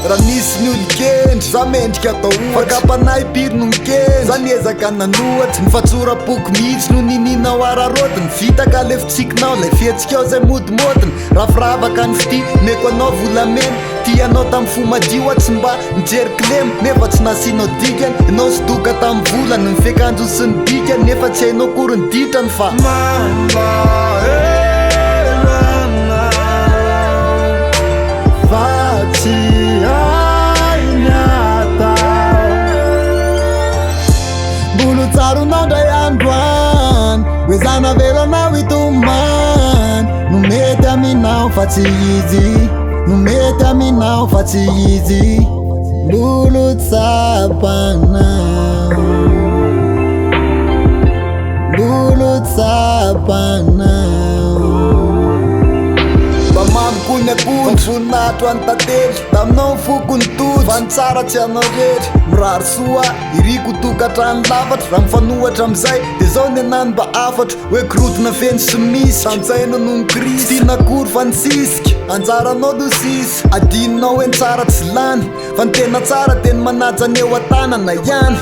raha nisy ny olokendry za mendrika atao fakapanay pirinonykendry za niezaka nanohatry nifatsora-poko mihitsy no nininao ararodiny vita ka lefitsikinao lay fihetsikao zay modimodiny rafiravaka ny fity meko anao volamena ty anao tamy fo madio tsy mba nijerikilemy nefa tsy nasinao dikany anao sy doka tamy volany ny fiakanjo sy ny dikany nefa tsy hainao kory ny ditrany fa tsy hainy atao mbolo tsaronao ndray androany hoe zana velanao itomany no mety aminao fa tsy izy no mety aminao fa tsy izy mbolo tsapanao mbolo tsapanao mamikonakontry voninahitro any tantely taminao foko ny tody fa ny tsara tsy anao rehetra mirary soa iriko tokatrany lavatra raha mifanohatra amizay de zao ny anany mba afatra hoe kirodina feny sy misy tamizay no noho ny krisy tianakory fa ny sisika anjaranao do sisy adininao hoe ny tsara tsy lany fa ny tena tsara teny manaja ny eo an-tanana ihany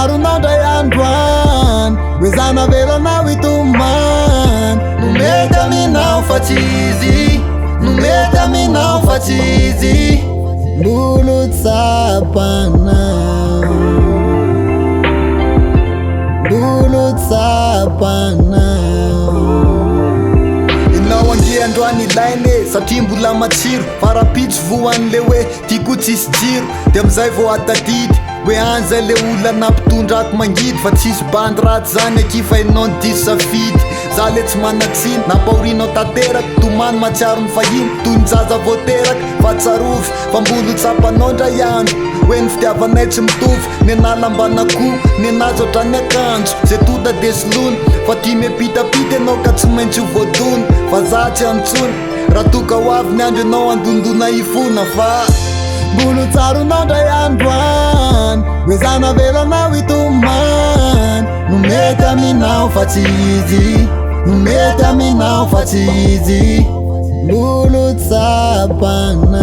tsaronao ndray androany hoe zana velanao itomany no mety aminao fa tsy izy no mety aminao fa tsy izy mbolo tsapanao mbolo tsapanao inao ange androany ilainy satria mbola matsiro farapitso voan'le hoe tiako tsisy jiro de amizay vo atadidy hoe any zay le olona nampitondrako mangidy fa tsisy bandy raty zany akifa inao ny diso safidy za le tsy manatsiny nampahorinao tanteraky tomany matsiaro ny fahiny toy ny jaja voateraky fa tsarovy fa mbolo tsapanao ndray andro hoe ny fitiavanay tsy mitovy ny analambanako ny anazy ohatrany akanjo zay tota desilony fa tia miapitapita anao ka tsy maintsy ho voadony fa za tsy antsony raha toka ho avy ny andro ianao andondona ifona fa mbolo tsaronao ndray androany hoe zana velanao itomany no mety aminao fa tsy izy no mety aminao fa tsy izy mbolo tsapanao